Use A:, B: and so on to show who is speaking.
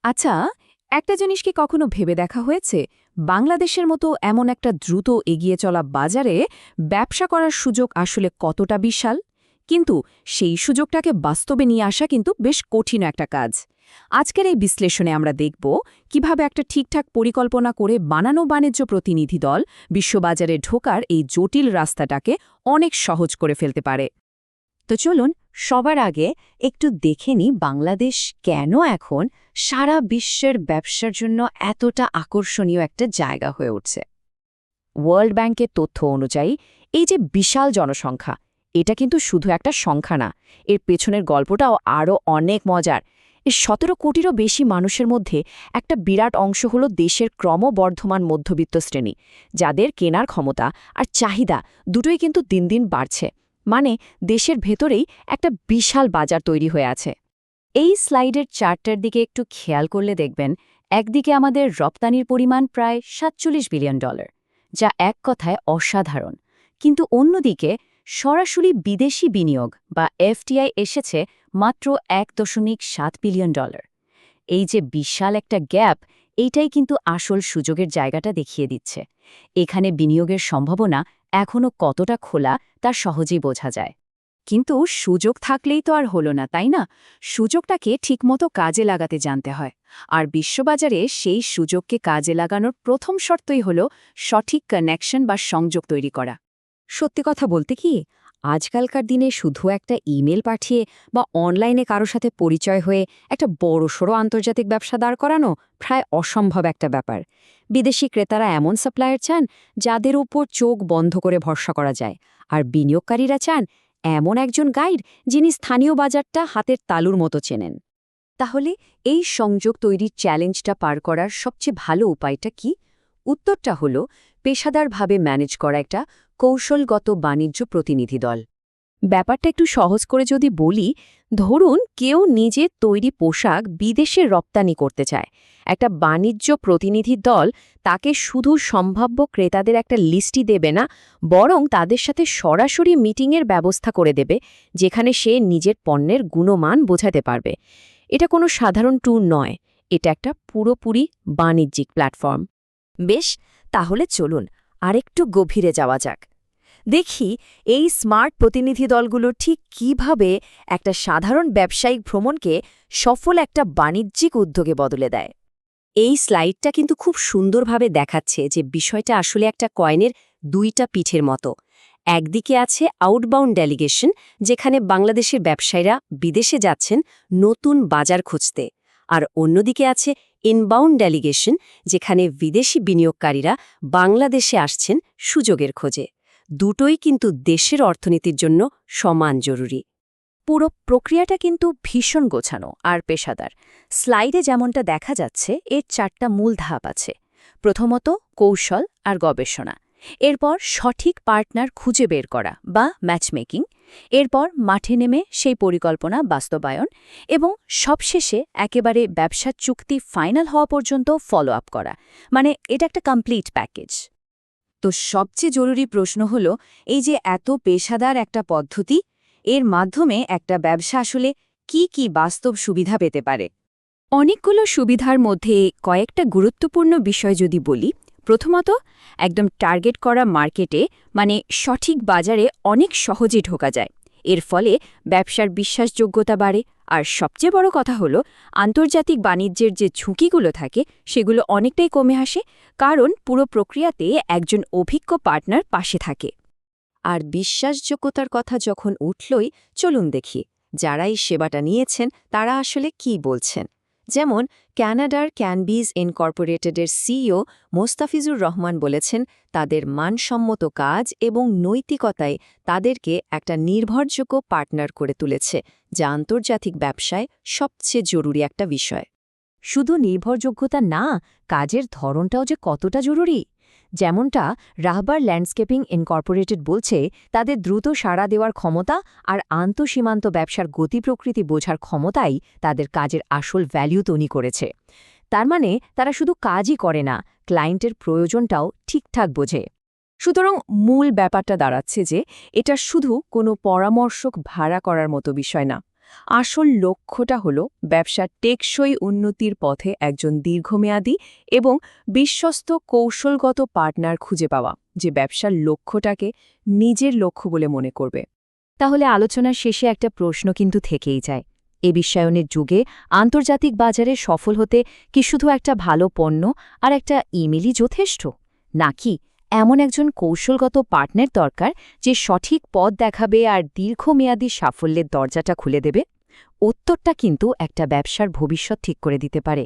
A: আচ্ছা, একটা জিনিস কি কখনো ভেবে দেখা হয়েছে বাংলাদেশের মতো এমন একটা দ্রুত এগিয়ে চলা বাজারে ব্যবসা করার সুযোগ আসলে কতটা বিশাল? কিন্তু সেই সুযোগটাকে বাস্তবে নিয়ে আসা কিন্তু বেশ কঠিন একটা কাজ। আজকের এই বিশ্লেষণে আমরা দেখব কিভাবে একটা ঠিকঠাক পরিকল্পনা করে বানানো বাণিজ্য প্রতিনিধি দল বিশ্ববাজারে ঢোকার এই জটিল রাস্তাটাকে অনেক সহজ করে ফেলতে পারে।
B: তো চলুন সবার আগে একটু দেখে নিই বাংলাদেশ কেন এখন সারা বিশ্বের ব্যবসার জন্য এতটা আকর্ষণীয় একটা জায়গা হয়ে উঠছে।
A: ওয়ার্ল্ড ব্যাংকের তথ্য অনুযায়ী এই যে বিশাল জনসংখ্যা, এটা কিন্তু শুধু একটা সংখ্যা না, এর পেছনের গল্পটাও আরও অনেক মজার। এই ১৭ কোটিরও বেশি মানুষের মধ্যে একটা বিরাট অংশ হল দেশের ক্রমবর্ধমান মধ্যবিত্ত শ্রেণী, যাদের কেনার ক্ষমতা আর চাহিদা দুটোই কিন্তু দিন দিন বাড়ছে। মানে দেশের ভেতরেই একটা বিশাল বাজার তৈরি হয়ে আছে। এই স্লাইডের চার্টটার দিকে একটু খেয়াল করলে দেখবেন, একদিকে আমাদের রপ্তানির পরিমাণ প্রায় $৪৭ বিলিয়ন, যা এক কথায় অসাধারণ। কিন্তু অন্যদিকে সরাসরি বিদেশি বিনিয়োগ বা এফটিআই এসেছে মাত্র $১.৭ বিলিয়ন। এই যে বিশাল একটা গ্যাপ, এইটাই কিন্তু আসল সুযোগের জায়গাটা দেখিয়ে দিচ্ছে। এখানে বিনিয়োগের সম্ভাবনা এখনও কতটা খোলা তা সহজেই বোঝা যায়। কিন্তু সুযোগ থাকলেই তো আর হলো না, তাই না? সুযোগটাকে ঠিকমতো কাজে লাগাতে জানতে হয়। আর বিশ্ববাজারে সেই সুযোগকে কাজে লাগানোর প্রথম শর্তই হল সঠিক কানেকশন বা সংযোগ তৈরি করা। সত্যি কথা বলতে কি, আজকালকার দিনে শুধু একটা ইমেল পাঠিয়ে বা অনলাইনে কারো সাথে পরিচয় হয়ে একটা বড়সড় আন্তর্জাতিক ব্যবসা দাঁড় করানো প্রায় অসম্ভব একটা ব্যাপার। বিদেশি ক্রেতারা এমন সাপ্লায়ার চান যাদের উপর চোখ বন্ধ করে ভরসা করা যায়, আর বিনিয়োগকারীরা চান এমন একজন গাইড যিনি স্থানীয় বাজারটা হাতের তালুর মতো চেনেন। তাহলে এই সংযোগ তৈরির চ্যালেঞ্জটা পার করার সবচেয়ে ভালো উপায়টা কি? উত্তরটা হল পেশাদারভাবে ম্যানেজ করা একটা কৌশলগত বাণিজ্য প্রতিনিধি দল। ব্যাপারটা একটু সহজ করে যদি বলি, ধরুন কেউ নিজে তৈরি পোশাক বিদেশে রপ্তানি করতে চায়। একটা বাণিজ্য প্রতিনিধি দল তাকে শুধু সম্ভাব্য ক্রেতাদের একটা লিস্টই দেবে না, বরং তাদের সাথে সরাসরি মিটিংয়ের ব্যবস্থা করে দেবে, যেখানে সে নিজের পণ্যের গুণমান বোঝাতে পারবে। এটা কোনো সাধারণ ট্যুর নয়, এটা একটা পুরোপুরি বাণিজ্যিক প্ল্যাটফর্ম। বেশ, তাহলে চলুন আরেকটু গভীরে যাওয়া যাক। দেখি এই স্মার্ট প্রতিনিধি দলগুলো ঠিক কিভাবে একটা সাধারণ ব্যবসায়িক ভ্রমণকে সফল একটা বাণিজ্যিক উদ্যোগে বদলে দেয়। এই স্লাইডটা কিন্তু খুব সুন্দরভাবে দেখাচ্ছে যে বিষয়টা আসলে একটা কয়েনের দুইটা পিঠের মতো। একদিকে আছে আউটবাউন্ড ডেলিগেশন, যেখানে বাংলাদেশের ব্যবসায়ীরা বিদেশে যাচ্ছেন নতুন বাজার খুঁজতে, আর অন্যদিকে আছে ইনবাউন্ড ডেলিগেশন, যেখানে বিদেশি বিনিয়োগকারীরা বাংলাদেশে আসছেন সুযোগের খোঁজে। দুটোই কিন্তু দেশের অর্থনীতির জন্য সমান জরুরি। পুরো প্রক্রিয়াটা কিন্তু ভীষণ গোছানো আর পেশাদার। স্লাইডে যেমনটা দেখা যাচ্ছে, এর 4টা মূল ধাপ আছে। প্রথমত কৌশল আর গবেষণা, এরপর সঠিক পার্টনার খুঁজে বের করা বা ম্যাচমেকিং, এরপর মাঠে নেমে সেই পরিকল্পনা বাস্তবায়ন, এবং সবশেষে একেবারে ব্যবসার চুক্তি ফাইনাল হওয়া পর্যন্ত ফলো আপ করা। মানে এটা একটা কমপ্লিট প্যাকেজ। তো সবচেয়ে জরুরি প্রশ্ন হল, এই যে এত পেশাদার একটা পদ্ধতি, এর মাধ্যমে একটা ব্যবসা আসলে কি কি বাস্তব সুবিধা পেতে পারে? অনেকগুলো সুবিধার মধ্যে কয়েকটা গুরুত্বপূর্ণ বিষয় যদি বলি, প্রথমত একদম টার্গেট করা মার্কেটে, মানে সঠিক বাজারে অনেক সহজে ঢোকা যায়। এর ফলে ব্যবসার বিশ্বাসযোগ্যতা বাড়ে। আর সবচেয়ে বড় কথা হলো, আন্তর্জাতিক বাণিজ্যের যে ঝুঁকিগুলো থাকে সেগুলো অনেকটাই কমে আসে, কারণ পুরো প্রক্রিয়াতে একজন অভিজ্ঞ পার্টনার পাশে থাকে। আর বিশ্বাসযোগ্যতার কথা যখন উঠলই, চলুন দেখি যারা এই সেবাটা নিয়েছেন তারা আসলে কি বলছেন। যেমন ক্যানাডার ক্যানবিজ ইনকর্পোরেটেডের সিইও মোস্তাফিজুর রহমান বলেছেন, তাদের মানসম্মত কাজ এবং নৈতিকতায় তাদেরকে একটা নির্ভরযোগ্য পার্টনার করে তুলেছে, যা আন্তর্জাতিক ব্যবসায় সবচেয়ে জরুরি একটা বিষয়। শুধু নির্ভরযোগ্যতা না, কাজের ধরনটাও যে কতটা জরুরি। যেমনটা রাহবার ল্যান্ডস্কেপিং ইনকর্পোরেটেড বলছে, তাদের দ্রুত সাড়া দেওয়ার ক্ষমতা আর আন্তঃসীমান্ত ব্যবসার গতি প্রকৃতি বোঝার ক্ষমতাই তাদের কাজের আসল ভ্যালু তৈরি করেছে। তার মানে তারা শুধু কাজই করে না, ক্লায়েন্টের প্রয়োজনটাও ঠিকঠাক বোঝে। সুতরাং মূল ব্যাপারটা দাঁড়াচ্ছে যে এটা শুধু কোনো পরামর্শক ভাড়া করার মতো বিষয় না, আসল লক্ষ্যটা হলো ব্যবসার টেকসই উন্নতির পথে একজন দীর্ঘমেয়াদী এবং বিশ্বস্ত কৌশলগত পার্টনার খুঁজে পাওয়া, যে ব্যবসার লক্ষ্যটাকে নিজের লক্ষ্য বলে মনে করবে। তাহলে আলোচনার শেষে একটা প্রশ্ন কিন্তু থেকেই যায়। এ বিশ্বায়নের যুগে আন্তর্জাতিক বাজারে সফল হতে কি শুধু একটা ভালো পণ্য আর একটা ইমেলই যথেষ্ট, নাকি এমন একজন কৌশলগত পার্টনার দরকার যে সঠিক পথ দেখাবে আর দীর্ঘমেয়াদী সাফল্যের দরজাটা খুলে দেবে? উত্তরটা কিন্তু একটা ব্যবসার ভবিষ্যৎ ঠিক করে দিতে পারে।